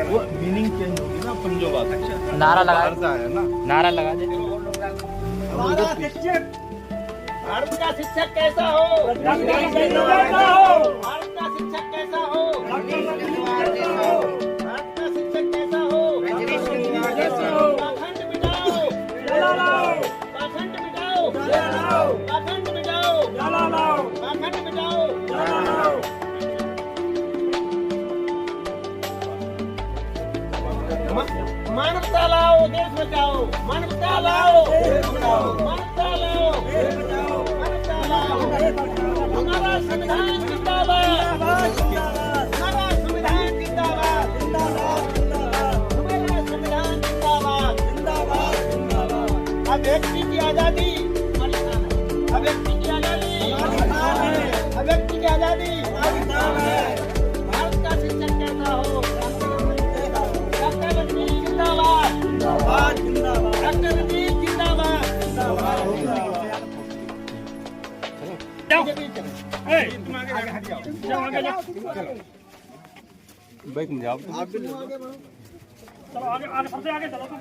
वो meaning change होगी ना अपन जो बात नारा लगा है ना, नारा लगा दे। भारत का शिक्षक कैसा हो? भारत का शिक्षक कैसा हो? भारत का शिक्षक कैसा हो? पाखंड मिटाओ, पाखंड मिटाओ, पाखंड मिटाओ, पाखंड मिटाओ। मानवता लाओ, देश बचाओ। मानवता लाओ, मानवता लाओ, मानवता लाओ। हमारा संविधान जिंदाबाद, हमारा संविधान जिंदाबाद, हमारा संविधान जिंदाबाद। अभिव्यक्ति की आजादी, अभिव्यक्ति की आजादी, अभिव्यक्ति की आजादी। भारत का शिक्षक कैसा हो? डॉक्टर रणवीर जिंदाबाद, डॉक्टर रणवीर जिंदाबाद। बाइक में जाओ। चलो आगे आगे सबसे आगे चलो तुम।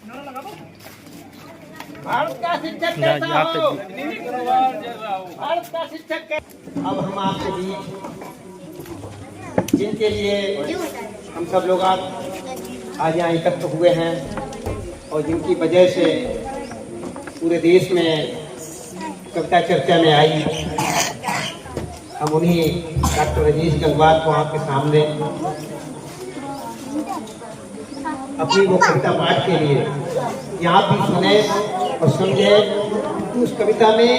नारा लगा दो। भारत का शिक्षक कैसा हो? भारत का शिक्षक कैसा? अब हम आपके बीच जिनके लिए हम सब लोग आज यहाँ एकत्र हुए हैं और जिनकी वजह से पूरे देश में कविता चर्चा में आई, हम उन्हीं डॉक्टर रजनीश गंगवार को आपके सामने अपनी वो कविता पाठ के लिए यहाँ भी सुने और समझे। उस कविता में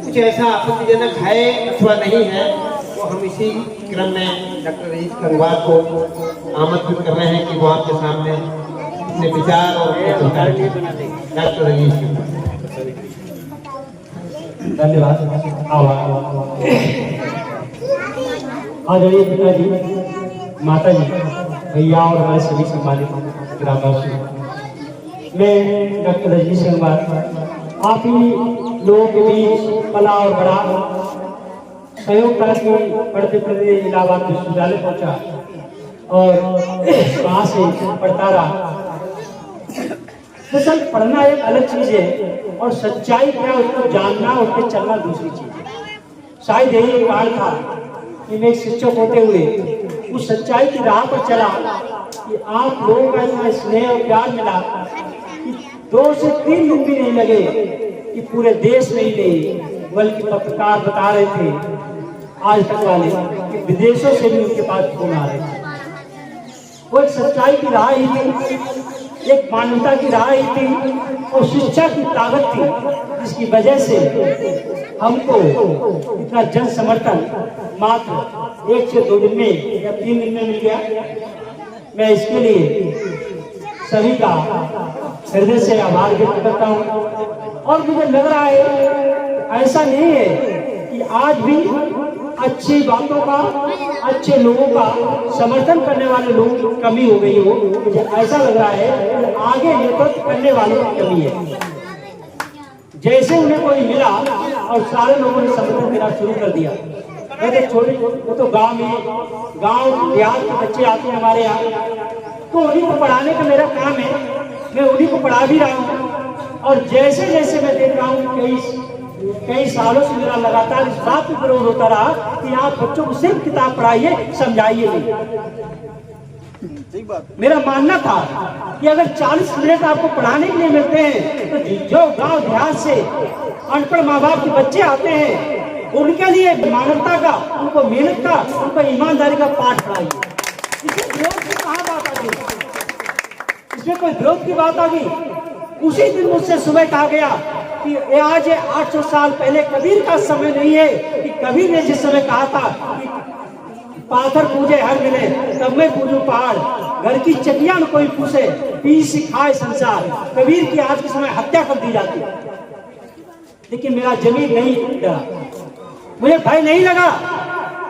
कुछ ऐसा आपत्तिजनक है अथवा नहीं है, तो हम इसी क्रम में डॉक्टर रजनीश गंगवार को आमंत्रित कर रहे हैं कि वो आपके सामने अपने विचार और डॉक्टर रजनीश। धन्यवाद। आदरणीय पिताजी, माता जी, भैया और हमारे सभी सम्मानित ग्रामवासी, मैं डॉक्टर रजनीश गंगवार आप ही लोगों के बीच पला और बड़ा संयोगता से पढ़ते पढ़ते इलाहाबाद विश्वविद्यालय पहुंचा और वहां से पढ़ता रहा। दरअसल पढ़ना एक अलग चीज है और सच्चाई क्या उसको जानना और उसके चलना दूसरी चीज है। शायद यही एक काल था कि मैं एक शिक्षक होते हुए उस सच्चाई की राह पर चला कि आप लोगों का इतना स्नेह और प्यार मिला कि 2 से 3 दिन भी नहीं लगे कि पूरे देश में ही नहीं बल्कि पत्रकार बता रहे थे आज तक वाले कि विदेशों से भी उनके पास फोन आ रहे थे। वो एक सच्चाई की राह ही थी, एक मानवता की राह ही थी और शिक्षा की ताकत थी, जिसकी वजह से हमको इतना जन समर्थन मात्र 1 से 2 दिन में या 3 दिन में मिल गया। मैं इसके लिए सभी का हृदय से आभार व्यक्त करता हूँ। और मुझे लग रहा है ऐसा नहीं है कि आज भी अच्छी बातों का, अच्छे लोगों का समर्थन करने वाले लोगों की कमी हो गई हो। मुझे ऐसा लग रहा है कि आगे नेतृत्व करने वालों की कमी है। जैसे उन्हें कोई मिला और सारे लोगों ने समर्थन देना शुरू कर दिया। कहते छोटे वो तो गांव देहात के बच्चे आते हैं हमारे यहाँ, तो उन्हीं को पढ़ाने का मेरा काम है। मैं उन्हीं को पढ़ा भी रहा हूँ और जैसे जैसे मैं देख रहा हूँ कई सालों से मेरा लगातार इस बात पर विरोध होता रहा कि आप बच्चों को सिर्फ किताब पढ़ाइए, समझाइए नहीं। मेरा मानना था कि अगर 40 मिनट आपको पढ़ाने के लिए मिलते हैं तो जो गांव देहात से अनपढ़ माँ बाप के बच्चे आते हैं उनके लिए मानवता का, उनको मेहनत का, उनको ईमानदारी का पाठ पढ़ाइए। इसमें विरोध की कहाँ बात आ गई? इसमें कोई विरोध की बात आ गई? उसी दिन मुझसे सुबह कहा गया कि आज 800 साल पहले कबीर का समय नहीं है कि कबीर ने जिस समय कहा था कि पाथर पूजे हर मिले तब मैं पूजू पहाड़, घर की चटिया न कोई पूछे पी सिखाए संसार। कबीर की आज के समय हत्या कर दी जाती है, लेकिन मेरा जमीन नहीं डरा, मुझे भय नहीं लगा।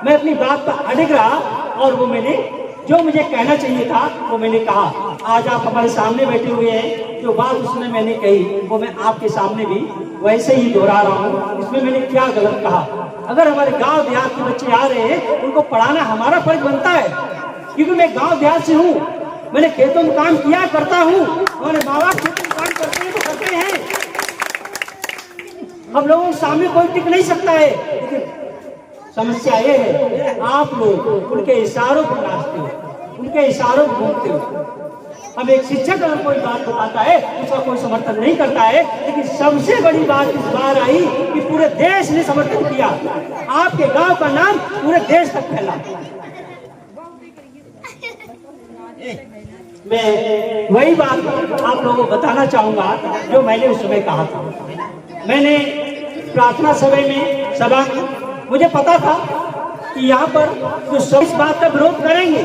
मैं अपनी बात पर अड़िग रहा और वो मैंने जो मुझे कहना चाहिए था वो मैंने कहा। आज आप हमारे सामने बैठे हुए हैं जो बात उसने मैंने कही वो मैं आपके सामने भी वैसे ही दोहरा रहा हूँ। इसमें मैंने क्या गलत कहा? अगर हमारे गांव देहात के बच्चे आ रहे हैं उनको पढ़ाना हमारा फर्ज बनता है, क्योंकि मैं गांव देहात से हूँ, मैंने खेतों में काम किया करता हूँ, हमारे माँ बाप खेतों में काम करते हैं तो करते हैं। हम लोगों के सामने कोई टिक नहीं सकता है, लेकिन समस्या ये है आप लोग उनके इशारों पर नाचते हो, उनके इशारों पर घूमते हो। अब एक शिक्षक अगर कोई बात बताता है उसका कोई समर्थन नहीं करता है, लेकिन सबसे बड़ी बात इस बार आई कि पूरे देश ने समर्थन किया, आपके गांव का नाम पूरे देश तक फैला। मैं वही बात आप लोगों को बताना चाहूंगा जो मैंने उस समय कहा था। मैंने प्रार्थना सभा में मुझे पता था कि यहाँ पर जो सब इस बात का विरोध करेंगे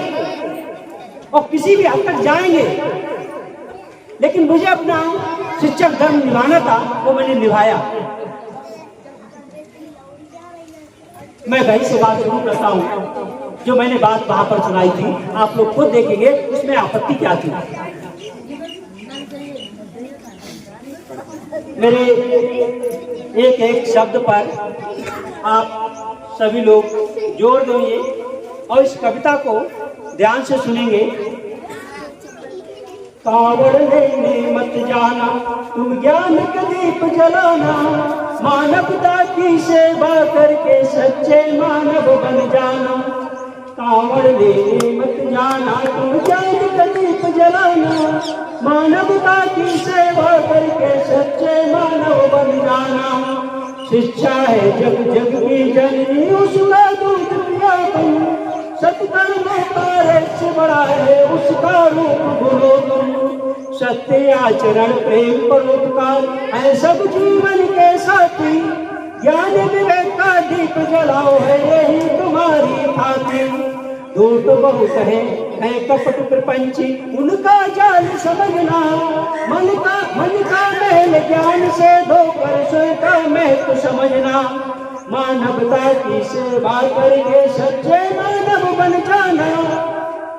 और किसी भी हद तक जाएंगे, लेकिन मुझे अपना शिक्षक धर्म निभाना था, वो मैंने निभाया। मैं वही से बात शुरू करता हूँ जो मैंने बात वहां पर सुनाई थी, आप लोग खुद देखेंगे उसमें आपत्ति क्या थी। मेरे एक एक शब्द पर आप सभी लोग जोर देंगे और इस कविता को ध्यान से सुनेंगे। कावड़ लेने मत जाना तुम ज्ञान का दीप जलाना, मानवता की सेवा करके सच्चे मानव बन जाना। कावड़ लेने मत जाना तुम ज्ञान का दीप जलाना, मानवता की सेवा करके सच्चे मानव बन जाना। शिक्षा है जग जग की जननी उसका दूध पिया तुम, सत्कर्मों का रहस्य बड़ा है उसका रूप बोलो तुम। सत्य आचरण प्रेम परोपकार है सब जीवन के साथी, ज्ञान विवेक का दीप जलाओ है यही तुम्हारी थाती। झूठ बहुत है कपट प्रपंची उनका जाल समझना, मन का महल ज्ञान से धोकर स्वयं का महत्व समझना। मानवता की सेवा करके सच्चे मानव बन जाना,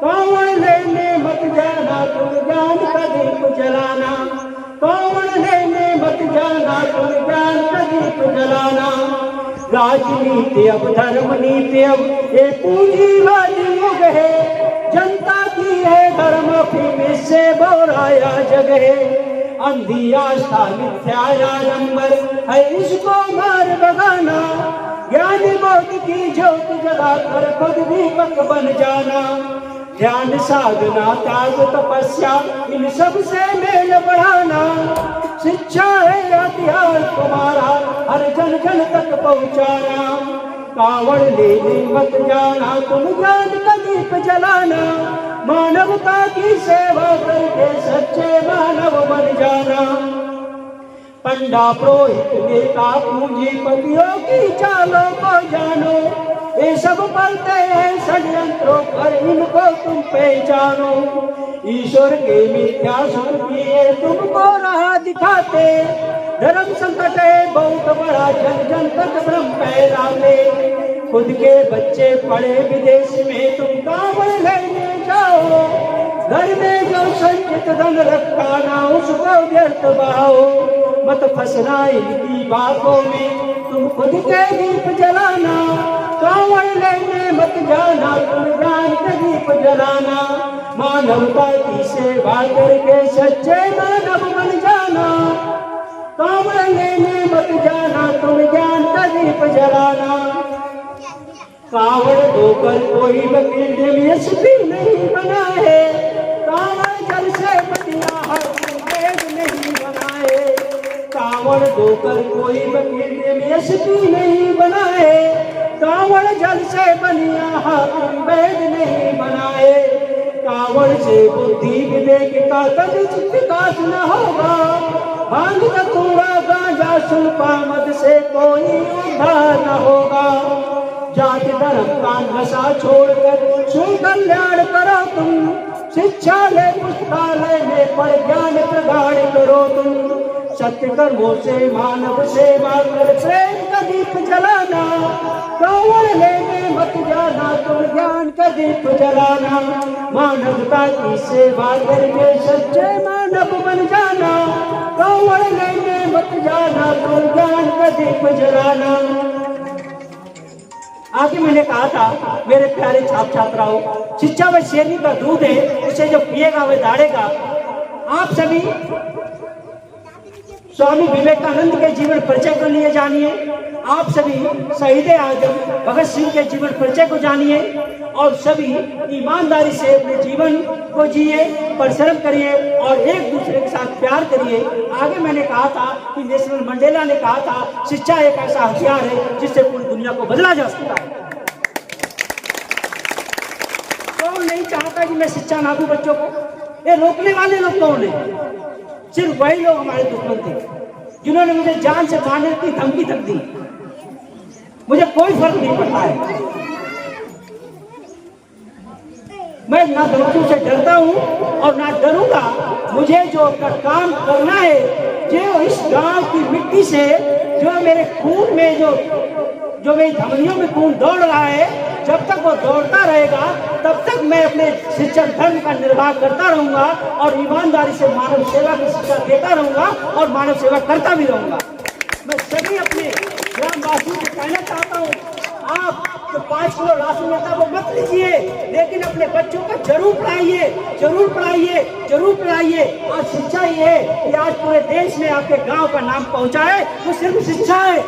कावड़ लेने मत जाना तुम ज्ञान का दीप जलाना। कावड़ लेने मत जाना तुम ज्ञान का दीप जलाना। राजनीति अब धर्म नीति अब ये पूंजीवादी युग है, जनता की है धर्म अफीम से बोराया जग है। अंधी आस्था मिथ्याडंबर है इसको मार भगाना, ज्ञान बोध की ज्योत जगा कर खुद दीपक बन जाना। ध्यान साधना त्याग तपस्या इन सब से मेल बढ़ाना, शिक्षा है हथियार तुम्हारा हर जन जन तक पहुँचाना। कावड़ लेने मत जाना तुम ज्ञान का दीप जलाना, मानवता की सेवा करके सच्चे मानव बन जाना। पंडा पुरोहित नेता पूंजीपतियों की चालों को जानो, ये सब पलते हैं षड्यंत्रों पर इनको तुम पहचानो। ईश्वर के मिथ्या सुख किए तुमको राह दिखाते, धर्म संकट है बहुत बड़ा जन जन तक भ्रम फैलाते। खुद के बच्चे पढ़े विदेश में तुम कावड़ लेने जाओ, घर में जो संचित धन रखा ना उसको व्यर्थ बहाओ। मत फंसना इनकी बातों में तुम खुद के दीप जलाना, कावड़ लेने मत जाना तुम ज्ञान का दीप जलाना। मानवता की सेवा करके सच्चे मानव बन जाना, कावड़ लेने मत जाना तुम ज्ञान का दीप जलाना। कावड़ धोकर कोई वकील डीएसपी नहीं बना है, कावड़ जल से बनिया हर वेद नहीं बनाए। कावड़ धोकर कोई वकील डीएसपी नहीं बनाए, कावड़ जल से बनिया हाकिम वेद नहीं बनाए। कावड़ से बुद्धि विवेक का कभी विकास न होगा, भांग धतूरा गांजा सुल्फा मद से कोई उद्धार न होगा। जाति धर्म का नशा छोड़कर सुकल्याण करो तुम, शिक्षालय पुस्तकालय में पढ़ ज्ञान प्रगाढ़ करो तुम। सत्य कर्मों से मानव सेवा कर प्रेम का दीप दीप जलाना, रावण लेने मत जाना, तुम ज्ञान का दीप जलाना। मानवता की सेवा करके सच्चे मानव बन जाना, रावण लेने मत जाना, तुम ज्ञान का दीप जलाना। आगे मैंने कहा था मेरे प्यारे छात्र छात्राओं, शिक्षा व शेरनी का दूध है, उसे जो पिएगा वह दाढ़ेगा। आप सभी स्वामी विवेकानंद के जीवन परिचय को लिए जानिए, आप सभी शहीद आजम भगत सिंह के जीवन परिचय को जानिए और सभी ईमानदारी से अपने जीवन को जिए, परिश्रम करिए और एक दूसरे के साथ प्यार करिए। आगे मैंने कहा था कि नेल्सन मंडेला ने कहा था शिक्षा एक ऐसा हथियार है जिससे पूरी दुनिया को बदला जा सकता है। कौन नहीं चाहता कि मैं शिक्षा ना दूं बच्चों को? ये रोकने वाले लोग कौन है? सिर्फ वही लोग हमारे दुश्मन थे जिन्होंने मुझे जान से मारने की धमकी तक दी। मुझे कोई फर्क नहीं पड़ता है, मैं ना धमकियों से डरता हूँ और ना डरूंगा। मुझे जो अपना काम करना है, जो इस गांव की मिट्टी से जो मेरे खून में जो मेरी धमनियों में खून दौड़ रहा है, जब तक वो दौड़ता रहेगा तब तक मैं अपने शिक्षक धर्म का निर्वाह करता रहूंगा और ईमानदारी से मानव सेवा की शिक्षा देता रहूंगा और मानव सेवा करता भी रहूंगा। मैं सभी अपने ग्रामवासियों को कहना चाहता हूँ, आप जो 5 किलो राशन मिलता है वो मत लीजिए, लेकिन अपने बच्चों को जरूर पढ़ाइए, जरूर पढ़ाइए, जरूर पढ़ाइए। आज शिक्षा ये है कि आज पूरे देश में आपके गांव का नाम पहुंचा है, वो सिर्फ शिक्षा है।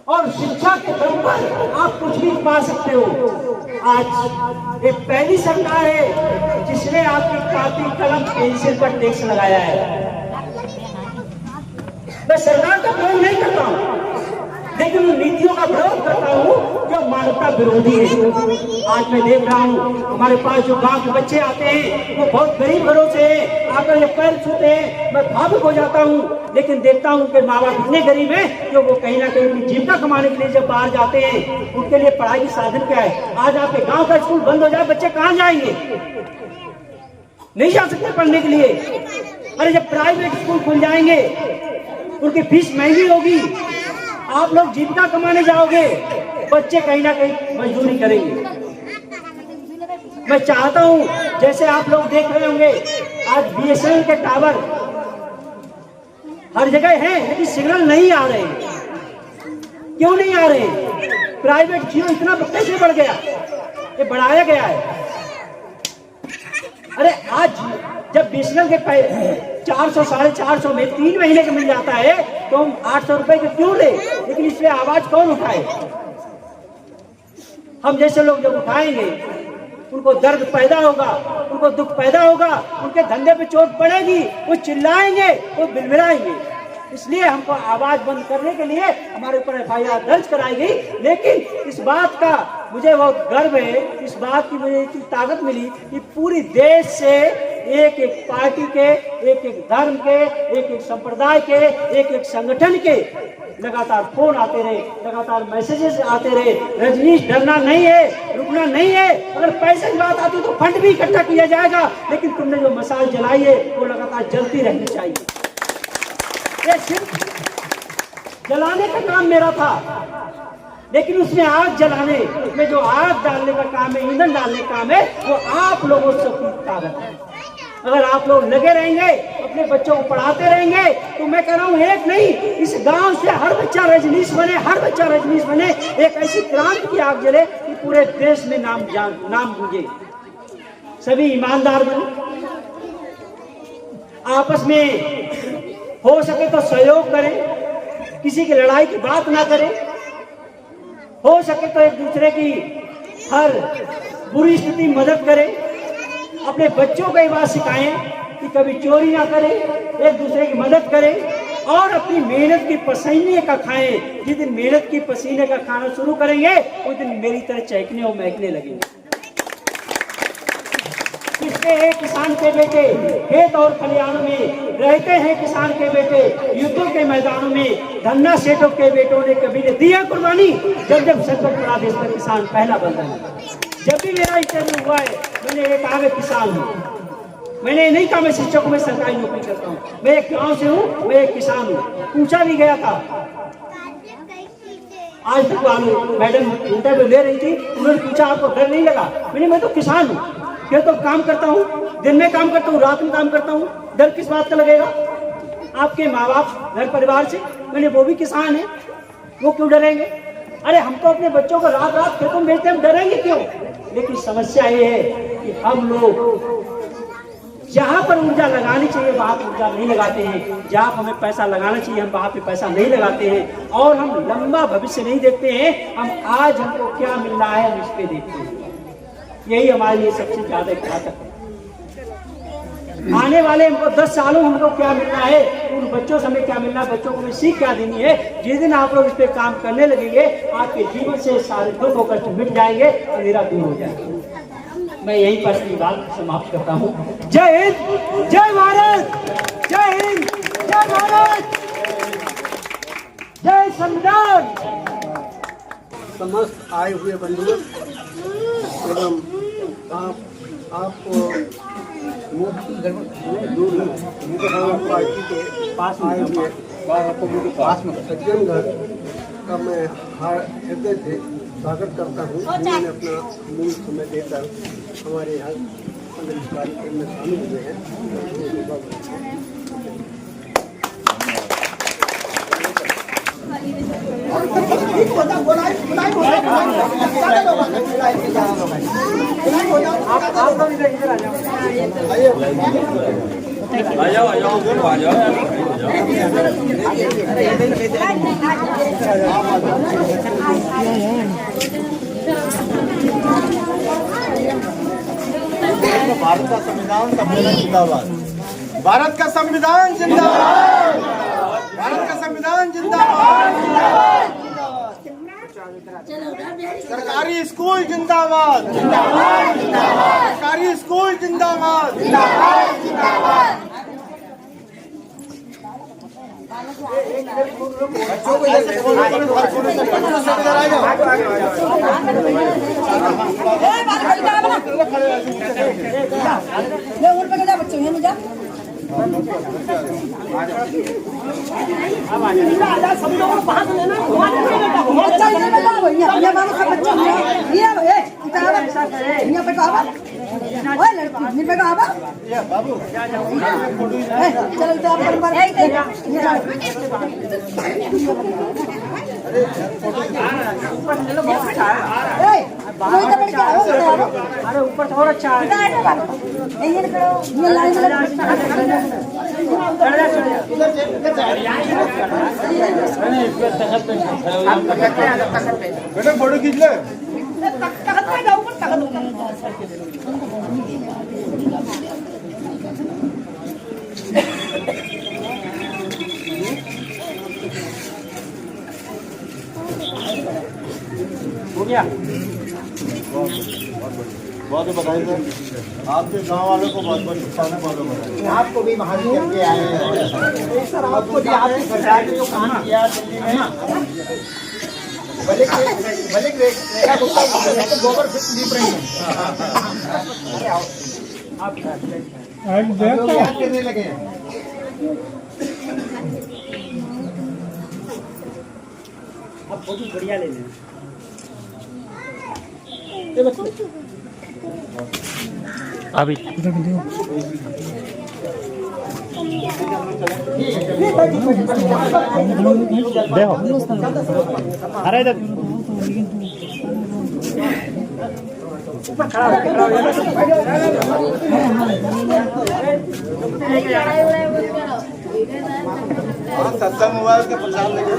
और शिक्षा के दम पर आप कुछ भी पा सकते हो। आज एक पहली सरकार है जिसने आपकी कॉपी कलम पेंसिल पर टैक्स लगाया है। मैं सरकार का विरोध नहीं करता हूँ, लेकिन उन नीतियों का विरोध करता हूँ जो मानवता विरोधी है। आज मैं देख रहा हूँ हमारे पास जो गांव के बच्चे आते हैं वो बहुत गरीब घरों से आकर ये पैर छूते हैं, मैं भावुक हो जाता हूँ। लेकिन देखता हूँ कि माँ बाप इतने गरीब हैं कि वो कहीं ना कहीं अपनी जीविका कमाने के लिए जब बाहर जाते हैं, उनके लिए पढ़ाई की साधन क्या है? आज आपके गाँव का स्कूल बंद हो जाए, बच्चे कहाँ जाएंगे? नहीं जा सकते पढ़ने के लिए। अरे जब प्राइवेट स्कूल खुल जाएंगे उनकी फीस महंगी होगी, आप लोग जीविका कमाने जाओगे, बच्चे कहीं ना कहीं मजदूरी करेंगे। मैं चाहता हूं जैसे आप लोग देख रहे होंगे आज BSNL के टावर हर जगह है, लेकिन सिग्नल नहीं आ रहे। क्यों नहीं आ रहे? प्राइवेट जियो इतना कैसे बढ़ गया? ये बढ़ाया गया है। अरे आज जब BSNL के 400 450 में 3 महीने का मिल जाता है तो हम 800 रुपए के क्यों ले? लेकिन इसमें आवाज कौन उठाए? हम जैसे लोग जब उठाएंगे उनको दर्द पैदा होगा, उनको दुख पैदा होगा, उनके धंधे पे चोट पड़ेगी, वो चिल्लाएंगे, वो बिलबिलाएंगे। इसलिए हमको आवाज बंद करने के लिए हमारे ऊपर FIR दर्ज कराई गई। लेकिन इस बात का मुझे बहुत गर्व है, इस बात की मुझे इतनी ताकत मिली कि पूरी देश से एक एक पार्टी के, एक एक धर्म के, एक एक संप्रदाय के, एक एक संगठन के लगातार फोन आते रहे, लगातार मैसेजेस आते रहे। रजनीश डरना नहीं है, रुकना नहीं है। अगर पैसे की बात आती तो फंड भी इकट्ठा किया जाएगा, लेकिन तुमने जो मसाल जलाई है वो लगातार जलती रहनी चाहिए। ये सिर्फ जलाने का काम मेरा था, लेकिन उसमें आग जलाने, उसमें जो आग डालने का काम है, ईंधन डालने का काम है, वो आप लोगों से ताकत है। अगर आप लोग लगे रहेंगे, अपने बच्चों को पढ़ाते रहेंगे, तो मैं कह रहा हूँ एक नहीं, इस गांव से हर बच्चा रजनीश बने, हर बच्चा रजनीश बने। एक ऐसी क्रांति की आग जले कि पूरे देश में नाम गूंजे। सभी ईमानदार बने, आपस में हो सके तो सहयोग करें, किसी की लड़ाई की बात ना करें, हो सके तो एक दूसरे की हर बुरी स्थिति मदद करें। अपने बच्चों को ये बात सिखाएं कि कभी चोरी ना करें, एक दूसरे की मदद करें और अपनी मेहनत की पसीने का खाएं। जिस दिन मेहनत की पसीने का खाना शुरू करेंगे उस दिन मेरी तरह चहकने और महकने लगेंगे। किसके हैं किसान के बेटे, खेत और खलिहानों में रहते हैं किसान के बेटे, युद्धों के मैदानों में धन्ना सेठों के बेटों ने कभी ने दिया कुर्बानी। जब जब संकट पड़ा देश में किसान पहला बंदा है। जब भी मेरा इंटरव्यू हुआ है मैंने ये कहा मैं किसान हूँ, मैंने ये नहीं कहा मैं शिक्षक हूँ, मैं सरकारी नौकरी करता हूँ। मैं एक गांव से हूँ, मैं एक किसान हूँ। पूछा भी गया था, आज तक वालों मैडम इंटरव्यू ले रही थी, उन्होंने पूछा आपको डर नहीं लगा? मैं तो किसान हूँ, फिर तो काम करता हूँ, दिन में काम करता हूँ, रात में काम करता हूँ, डर किस बात का लगेगा? आपके माँ बाप घर परिवार से, वो भी किसान है, वो क्यों डरेंगे? अरे हम तो अपने बच्चों को रात रात खेतों में भेजते, हम डरेंगे क्यों? लेकिन समस्या ये है कि हम लोग जहाँ पर ऊर्जा लगानी चाहिए वहाँ पर ऊर्जा नहीं लगाते हैं, जहाँ पर हमें पैसा लगाना चाहिए हम वहाँ पे पैसा नहीं लगाते हैं, और हम लंबा भविष्य नहीं देखते हैं। हम आज हमको क्या मिल रहा है हम इस पे देखते हैं। यही हमारे लिए सबसे ज्यादा घातक है। आने वाले हमको 10 सालों हमको क्या मिलना है, उन बच्चों से हमें क्या मिलना है, बच्चों को हमें सीख क्या देनी है। जिस दिन आप लोग इस पे काम करने लगेंगे, आपके जीवन से सारे दुख होकर मिट जाएंगे, अंधेरा दूर हो जाएगा। मैं यही पर अपनी बात समाप्त करता हूँ। जय हिंद, जय भारत, जय हिंद, जय भारत, जय संविधान। समस्त आए हुए बंधुओं एवं आपको पार्टी के पास आए हुए सज्जनगढ़ का मैं हृदय से स्वागत करता हूँ, जिन्होंने अपना मूल समय देकर हमारे यहाँ कार्यक्रम में शामिल हुए हैं। आ जाओ दोनों आ जाओ। भारत का संविधान जिंदाबाद, भारत का संविधान जिंदाबाद, भारत का संविधान जिंदाबाद, सरकारी स्कूल जिंदाबाद, सरकारी स्कूल जिंदाबाद, बच्चों को इधर अरे ऊपर तो और अच्छा है। बेटा फोटो खींच ले। हो गया। बहुत बधाई सर, आपके गांव वालों को बहुत बहुत शुभकामनाएं। बहुत बधाई आपको भी महाजी करके आए हैं सर, आपको भी आपकी सरकार ने जो काम किया दिल्ली में, भले गोबर दीप रही है, करने लगे हैं। अब फोटो बढ़िया ले लें। अभी देखो अरे इधर ऊपर खड़ा हो सत्संग हुआ उसका प्रचार लेके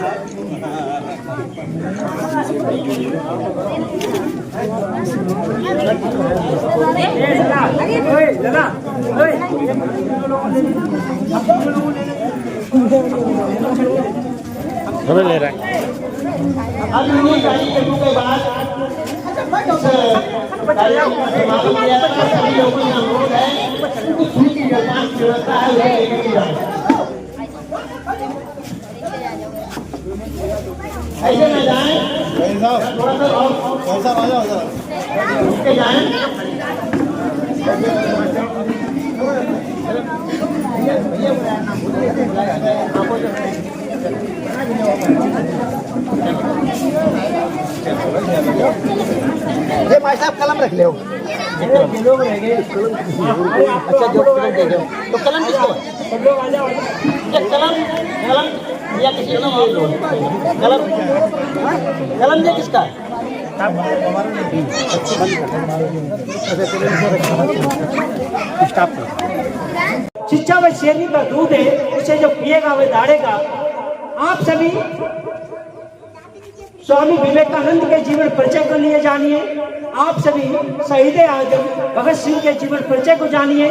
ले रहा है। अब इन्हीं कार्यक्रमों के बाद सभी लोगों का अनुरोध है, उनकी जलपान की व्यवस्था है, ऐसे न जाए, थोड़ा सा और पैसा आ जाओ जाए। ये भाई साहब कलम रख ले हो। अच्छा जो कलम दे दो तो कलम किसको है? ये कलम कलम या किसी कलम कलम ये किसका है? शिक्षा व शेरनी का दूध है, उसे जो पिएगा वह दाढ़ेगा। आप सभी स्वामी विवेकानंद के जीवन परिचय को लिए जानिए। आप सभी शहीद आजम भगत सिंह के जीवन परिचय को जानिए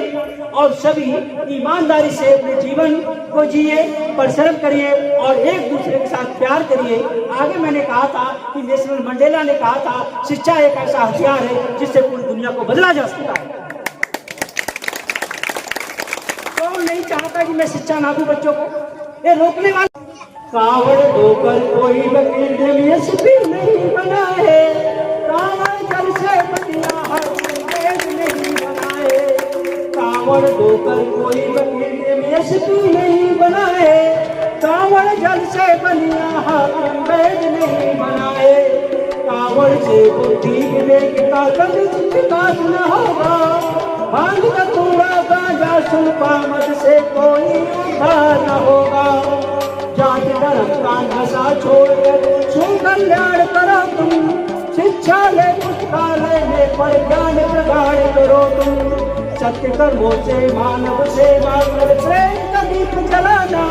और सभी ईमानदारी से अपने जीवन को जिए, परिश्रम करिए और एक दूसरे के साथ प्यार करिए। आगे मैंने कहा था कि नेल्सन मंडेला ने कहा था शिक्षा एक ऐसा हथियार है जिससे पूरी दुनिया को बदला जा सकता है। कौन नहीं चाहता कि मैं शिक्षा ना दूं बच्चों को? ये रोकने वाला कावड़ धोकर कोई वकील डीएसपी नहीं बना है, कावड़ जल से बनिया हर अंग्रेज नहीं बना है। कावड़ धोकर कोई वकील डीएसपी नहीं बना है, कावड़ जल से बनिया हर अंग्रेज नहीं बना है। कावड़ से बुद्धि विवेक का कभी विकास न होगा, भांग का कूड़ा गांजा सुल्फा मद से कोई उद्धार न होगा। जात धर्म का नशा छोड़कर सुकल्याण करो तुम, शिक्षा ले पुस्तकालय में पर ज्ञान प्रगाढ़ करो तुम। सत्य कर्मों से मानव सेवा कर प्रेम का दीप जलाना,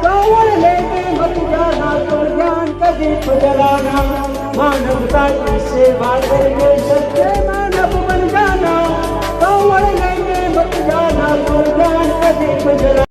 कावड़ लेके मत जाना तुम ज्ञान का दीप जलाना। मानवता की सेवा करके सच्चे मानव बन जाना, कावड़ लेके मत जाना तुम ज्ञान का दीप जलाना।